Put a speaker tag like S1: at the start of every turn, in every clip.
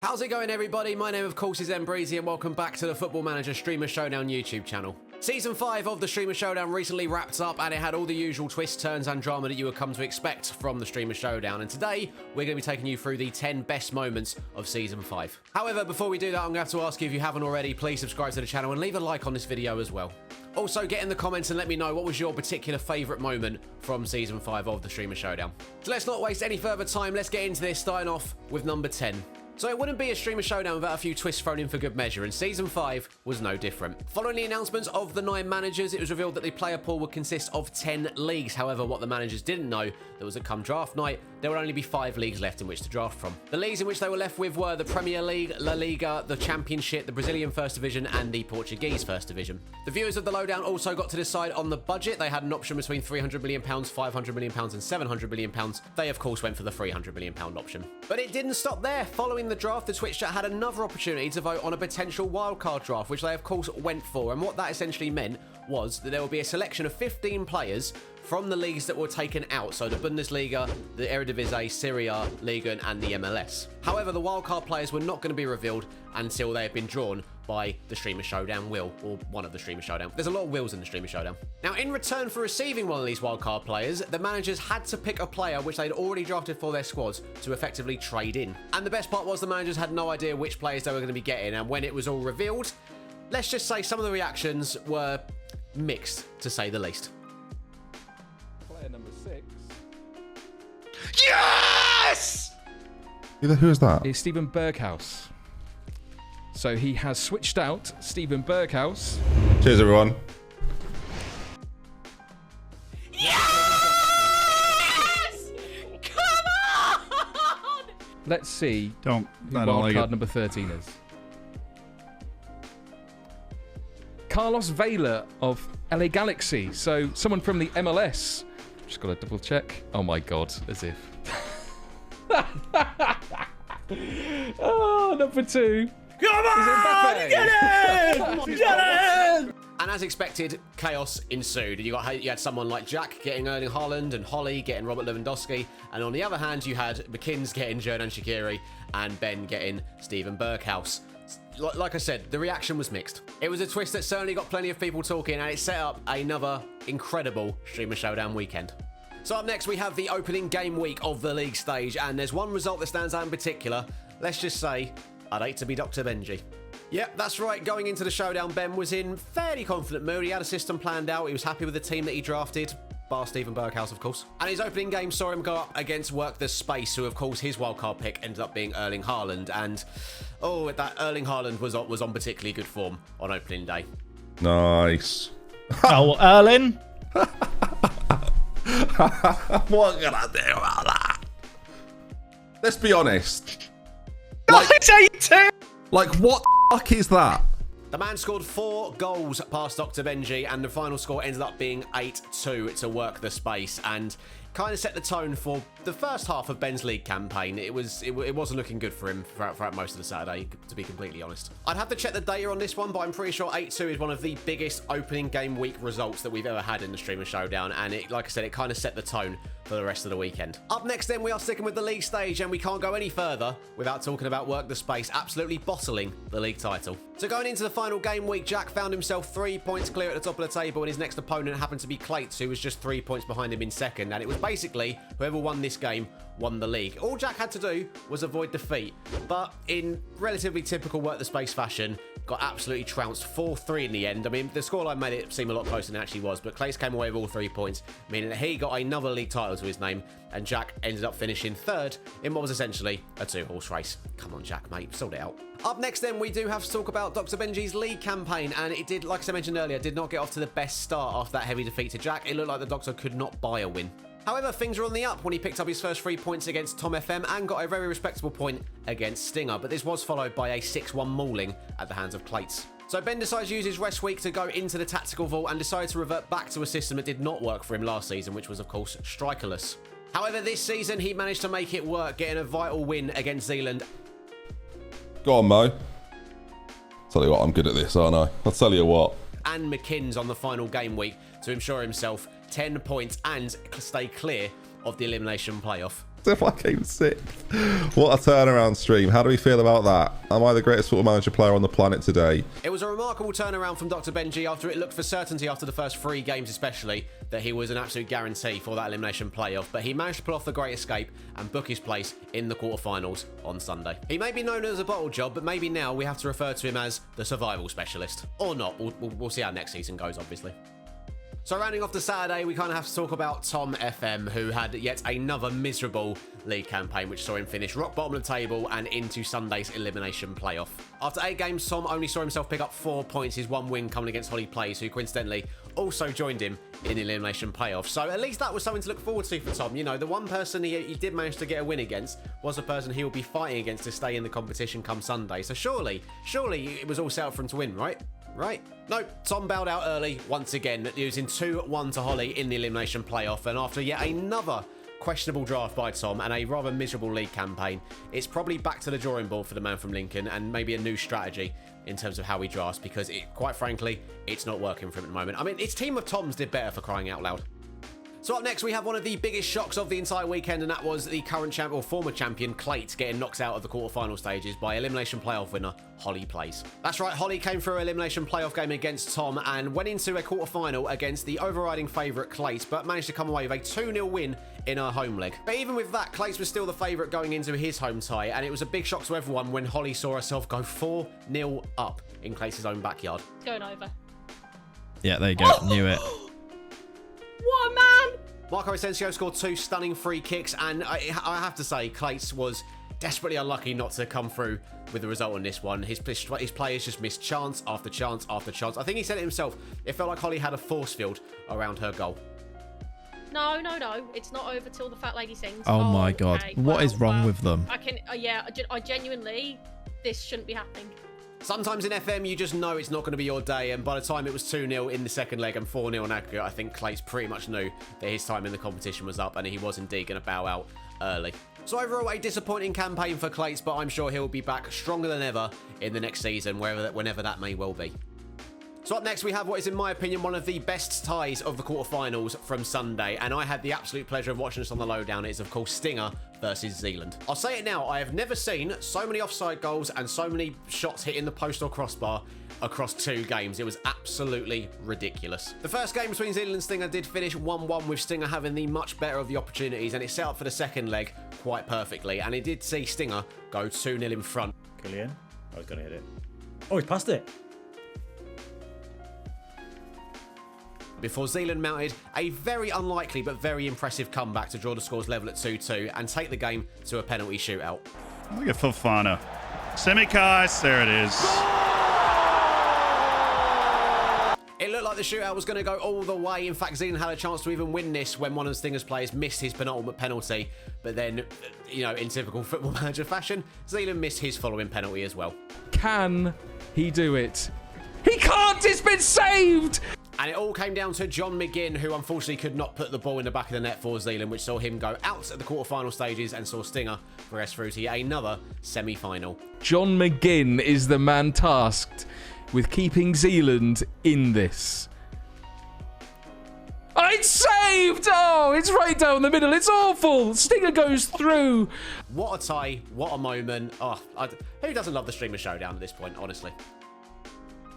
S1: How's it going, everybody? My name, of course, is Breezy, and welcome back to the Football Manager Streamer Showdown YouTube channel. Season 5 of the Streamer Showdown recently wrapped up, and it had all the usual twists, turns, and drama that you would come to expect from the Streamer Showdown. And today, we're going to be taking you through the 10 best moments of Season 5. However, before we do that, I'm going to have to ask you, if you haven't already, please subscribe to the channel and leave a like on this video as well. Also, get in the comments and let me know what was your particular favourite moment from Season 5 of the Streamer Showdown. So let's not waste any further time, let's get into this, starting off with number 10. So it wouldn't be a Streamer Showdown without a few twists thrown in for good measure, and Season 5 was no different. Following the announcements of the 9 managers, it was revealed that the player pool would consist of 10 leagues. However, what the managers didn't know, that was that come draft night, there would only be 5 leagues left in which to draft from. The leagues in which they were left with were the Premier League, La Liga, the Championship, the Brazilian First Division, and the Portuguese First Division. The viewers of the Lowdown also got to decide on the budget. They had an option between £300 million, £500 million, and £700 million. They, of course, went for the £300 million option. But it didn't stop there. Following the draft, the Twitch chat had another opportunity to vote on a potential wildcard draft, which they, of course, went for. And what that essentially meant was that there would be a selection of 15 players from the leagues that were taken out, so the Bundesliga, the Eredivisie, Serie A, Liga, and the MLS. However, the wildcard players were not going to be revealed until they had been drawn by the Streamer Showdown will, or one of the Streamer Showdown. There's a lot of wills in the Streamer Showdown. Now, in return for receiving one of these wildcard players, the managers had to pick a player which they'd already drafted for their squads to effectively trade in. And the best part was the managers had no idea which players they were going to be getting, and when it was all revealed, let's just say some of the reactions were mixed, to say the least.
S2: Player number 6.
S3: Yes!
S4: Who is that?
S2: Is Steven Berghaus. So he has switched out Steven Berghaus.
S4: Cheers, everyone.
S3: Yes! Come on!
S2: Let's see
S5: Don't
S2: who
S5: I don't like
S2: wildcard
S5: it.
S2: number 13 is. Carlos Vela of LA Galaxy. So someone from the MLS. Just got to double check. Oh my God, as if. Oh, number 2.
S3: Come on! Get it! Get it!
S1: And as expected, chaos ensued. You had someone like Jack getting Erling Haaland, and Holly getting Robert Lewandowski, and on the other hand, you had McKinn's getting Xherdan Shaqiri, and Ben getting Steven Berghaus. Like I said, the reaction was mixed. It was a twist that certainly got plenty of people talking, and it set up another incredible Streamer Showdown weekend. So up next, we have the opening game week of the league stage, and there's one result that stands out in particular. Let's just say, I'd hate to be Dr. Benji. Yep, that's right. Going into the showdown, Ben was in fairly confident mood. He had a system planned out. He was happy with the team that he drafted, bar Steven Berghaus, of course. And his opening game saw him go up against WorkTheSpace, who, of course, his wildcard pick ended up being Erling Haaland. And, oh, that Erling Haaland was on particularly good form on opening day.
S4: Nice.
S5: Oh, Erling.
S4: What can I do about that? Let's be honest.
S5: It's 8-2.
S4: Like, what the fuck is that?
S1: The man scored 4 goals past Dr. Benji, and the final score ended up being 8-2 to WorkTheSpace, and kind of set the tone for the first half of Ben's league campaign. It wasn't looking good for him throughout most of the Saturday, to be completely honest. I'd have to check the data on this one, but I'm pretty sure 8-2 is one of the biggest opening game week results that we've ever had in the Streamer Showdown, and it, like I said, it kind of set the tone for the rest of the weekend. Up next then, we are sticking with the league stage, and we can't go any further without talking about WorkTheSpace absolutely bottling the league title. So going into the final game week, Jack found himself 3 points clear at the top of the table, and his next opponent happened to be Claiton, who was just 3 points behind him in second, and it was basically whoever won this game won the league. All Jack had to do was avoid defeat, but in relatively typical WorkTheSpace fashion, got absolutely trounced 4-3 in the end. I mean, the scoreline made it seem a lot closer than it actually was, but Claiton came away with all 3 points, meaning that he got another league title to his name, and Jack ended up finishing third in what was essentially a 2-horse race. Come on, Jack, mate, sort it out. Up next then, we do have to talk about Dr. Benji's league campaign, and it did, like I mentioned earlier, did not get off to the best start after that heavy defeat to Jack. It looked like the Doctor could not buy a win. However, things were on the up when he picked up his first 3 points against Tom FM and got a very respectable point against Stinger, but this was followed by a 6-1 mauling at the hands of Claiton. So Ben decided to use his rest week to go into the tactical vault and decided to revert back to a system that did not work for him last season, which was, of course, strikerless. However, this season, he managed to make it work, getting a vital win against Zealand.
S4: Go on, Mo. Tell you what, I'm good at this, aren't I? I'll tell you what.
S1: And McKinn's on the final game week to ensure himself 10 points and stay clear of the elimination playoff.
S4: if I came sixth. What a turnaround stream. How do we feel about that? Am I the greatest Football Manager player on the planet today?
S1: It was a remarkable turnaround from Dr. Benji after it looked for certainty after the first 3 games especially that he was an absolute guarantee for that elimination playoff, but he managed to pull off the great escape and book his place in the quarterfinals on Sunday. He may be known as a bottle job, but maybe now we have to refer to him as the survival specialist. Or not. We'll see how next season goes, obviously. So rounding off the Saturday, we kind of have to talk about Tom FM, who had yet another miserable league campaign, which saw him finish rock bottom of the table and into Sunday's elimination playoff. After 8 games, Tom only saw himself pick up 4 points, his 1 win coming against Holly Plays, who coincidentally also joined him in the elimination playoff. So at least that was something to look forward to for Tom. You know, the one person he did manage to get a win against was a person he will be fighting against to stay in the competition come Sunday. So surely it was all set up for him to win, right? Right? No, Tom bowed out early once again, losing 2-1 to Holly in the elimination playoff, and after yet another questionable draft by Tom and a rather miserable league campaign, it's probably back to the drawing board for the man from Lincoln and maybe a new strategy in terms of how he drafts, because quite frankly, it's not working for him at the moment. I mean, his team of Toms did better, for crying out loud. So up next, we have one of the biggest shocks of the entire weekend, and that was the current champion, or former champion, Claiton, getting knocked out of the quarterfinal stages by elimination playoff winner Holly Plays. That's right, Holly came through an elimination playoff game against Tom and went into a quarterfinal against the overriding favourite Claiton, but managed to come away with a 2-0 win in her home leg. But even with that, Claiton was still the favourite going into his home tie, and it was a big shock to everyone when Holly saw herself go 4-0 up in Claiton's own backyard.
S6: It's going over.
S5: Yeah, there you go. Knew it.
S6: What a man!
S1: Marco Asensio scored 2 stunning free kicks, and I have to say, Claiton was desperately unlucky not to come through with the result on this one. His players just missed chance after chance after chance. I think he said it himself. It felt like Holly had a force field around her goal.
S6: No. It's not over till the fat lady sings.
S5: Oh my God.
S6: Okay.
S5: What is wrong with them?
S6: I genuinely, this shouldn't be happening.
S1: Sometimes in FM, you just know it's not going to be your day, and by the time it was 2-0 in the second leg and 4-0 in aggregate, I think Claiton pretty much knew that his time in the competition was up, and he was indeed going to bow out early. So overall, a disappointing campaign for Claiton, but I'm sure he'll be back stronger than ever in the next season, whenever that may well be. So up next, we have what is, in my opinion, one of the best ties of the quarterfinals from Sunday, and I had the absolute pleasure of watching this on the Lowdown. It is, of course, Stinger versus Zealand. I'll say it now, I have never seen so many offside goals and so many shots hitting the post or crossbar across 2 games. It was absolutely ridiculous. The first game between Zealand and Stinger did finish 1-1, with Stinger having the much better of the opportunities, and it set up for the second leg quite perfectly, and it did see Stinger go 2-0 in front.
S3: Killian. I was going to hit it. Oh, he's passed it.
S1: Before Zealand mounted a very unlikely but very impressive comeback to draw the scores level at 2-2 and take the game to a penalty shootout.
S7: Look at Fofana. Semikais, there it is.
S1: It looked like the shootout was going to go all the way. In fact, Zealand had a chance to even win this when one of Stinger's players missed his penultimate penalty. But then, you know, in typical Football Manager fashion, Zealand missed his following penalty as well.
S2: Can he do it? He can't! It's been saved!
S1: And it all came down to John McGinn, who unfortunately could not put the ball in the back of the net for Zealand, which saw him go out at the quarterfinal stages and saw Stinger progress through to another semi-final.
S2: John McGinn is the man tasked with keeping Zealand in this. Oh, it's saved! Oh, it's right down the middle. It's awful. Stinger goes through.
S1: What a tie. What a moment. Oh, who doesn't love the Streamer Showdown at this point, honestly?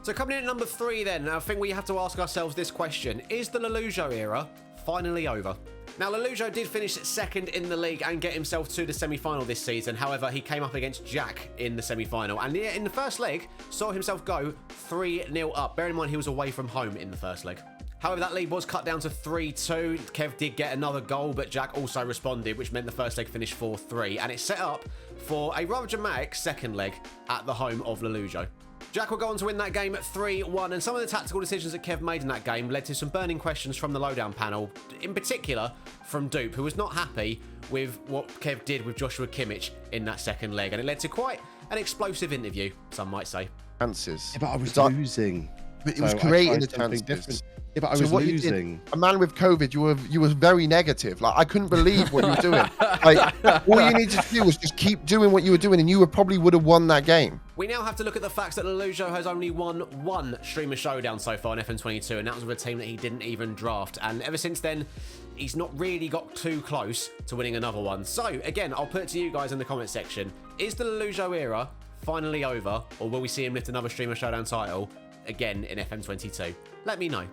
S1: So coming in at number 3 then, I think we have to ask ourselves this question. Is the LaLugo era finally over? Now, LaLugo did finish second in the league and get himself to the semi-final this season. However, he came up against Jack in the semi-final. And in the first leg, saw himself go 3-0 up. Bear in mind, he was away from home in the first leg. However, that lead was cut down to 3-2. Kev did get another goal, but Jack also responded, which meant the first leg finished 4-3. And it set up for a rather dramatic second leg at the home of LaLugo. Jack will go on to win that game at 3-1, and some of the tactical decisions that Kev made in that game led to some burning questions from the Lowdown panel, in particular from Dupe, who was not happy with what Kev did with Joshua Kimmich in that second leg, and it led to quite an explosive interview, some might say.
S8: Chances.
S9: Yeah, but I was losing.
S8: But it was creating the chances.
S9: Different.
S8: Yeah, but I
S9: So
S8: was
S9: what
S8: losing.
S9: you did, a man with COVID, you were very negative. Like, I couldn't believe what you were doing. Like, all you needed to do was just keep doing what you were doing, and you probably would have won that game.
S1: We now have to look at the facts that LaLugo has only won one Streamer Showdown so far in FM22, and that was with a team that he didn't even draft. And ever since then, he's not really got too close to winning another one. So, again, I'll put it to you guys in the comment section. Is the LaLugo era finally over, or will we see him lift another Streamer Showdown title again in FM22? Let me know.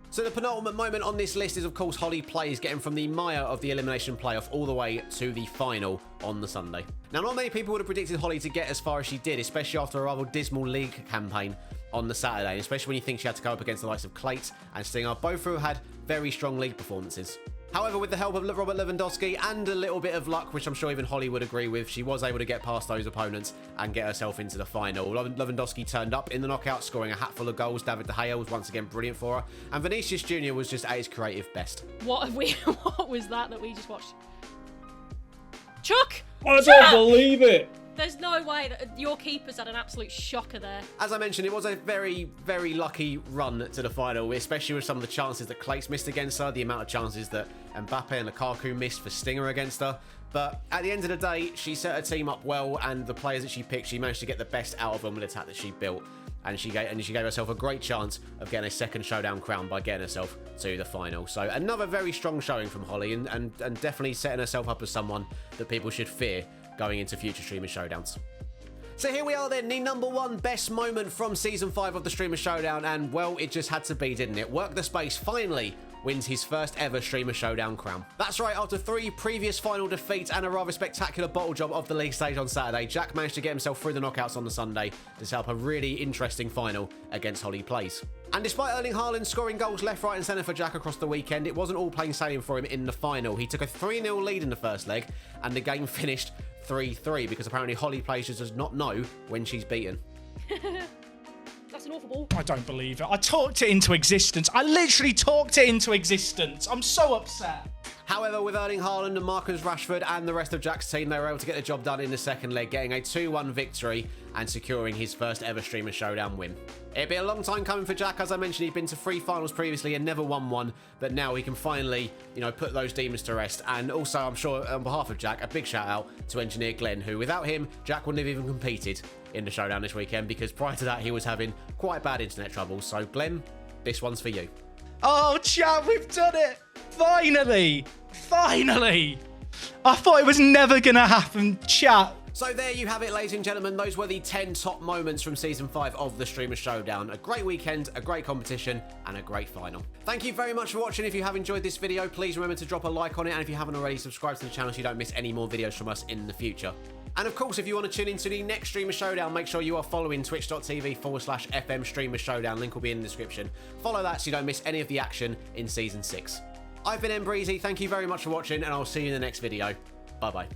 S1: So the penultimate moment on this list is, of course, Holly Plays getting from the mire of the elimination playoff all the way to the final on the Sunday. Now, not many people would have predicted Holly to get as far as she did, especially after a rather dismal league campaign on the Saturday, and especially when you think she had to go up against the likes of Claiton and Stinger, both who had very strong league performances. However, with the help of Robert Lewandowski and a little bit of luck, which I'm sure even Holly would agree with, she was able to get past those opponents and get herself into the final. Lewandowski turned up in the knockout, scoring a hatful of goals. David De Gea was once again brilliant for her. And Vinicius Jr. was just at his creative best.
S6: What was that we just watched? Chuck!
S3: I don't believe it.
S6: There's no way that your keeper's had an absolute shocker there.
S1: As I mentioned, it was a very, very lucky run to the final, especially with some of the chances that Claiton missed against her, the amount of chances that Mbappe and Lukaku missed for Stinger against her. But at the end of the day, she set her team up well, and the players that she picked, she managed to get the best out of them with the attack that she built. And she gave herself a great chance of getting a second showdown crown by getting herself to the final. So another very strong showing from Holly, and definitely setting herself up as someone that people should fear going into future Streamer Showdowns. So here we are then, the #1 best moment from Season 5 of the Streamer Showdown, and well, it just had to be, didn't it? WorkTheSpace finally wins his first ever Streamer Showdown crown. That's right, after 3 previous final defeats and a rather spectacular bottle job of the league stage on Saturday, Jack managed to get himself through the knockouts on the Sunday to set up a really interesting final against Holly Plays. And despite Erling Haaland scoring goals left, right and centre for Jack across the weekend, it wasn't all plain sailing for him in the final. He took a 3-0 lead in the first leg, and the game finished 3-3 because apparently Holly Plays just does not know when she's beaten.
S6: That's an awful ball.
S3: I don't believe it. I talked it into existence. I literally talked it into existence. I'm so upset.
S1: However, with Erling Haaland and Marcus Rashford and the rest of Jack's team, they were able to get the job done in the second leg, getting a 2-1 victory and securing his first ever Streamer Showdown win. It'd be a long time coming for Jack. As I mentioned, he'd been to 3 finals previously and never won one, but now he can finally, put those demons to rest. And also, I'm sure on behalf of Jack, a big shout out to engineer Glenn, who without him, Jack wouldn't have even competed in the showdown this weekend, because prior to that, he was having quite bad internet troubles. So Glenn, this one's for you.
S3: Oh, chat, we've done it. Finally. Finally. I thought it was never going to happen, chat.
S1: So there you have it, ladies and gentlemen. Those were the 10 top moments from Season 5 of the Streamer Showdown. A great weekend, a great competition, and a great final. Thank you very much for watching. If you have enjoyed this video, please remember to drop a like on it. And if you haven't already, subscribe to the channel so you don't miss any more videos from us in the future. And of course, if you want to tune into the next Streamer Showdown, make sure you are following twitch.tv/FM Streamer Showdown. Link will be in the description. Follow that so you don't miss any of the action in Season 6. I've been Mbreezy. Thank you very much for watching, and I'll see you in the next video. Bye-bye.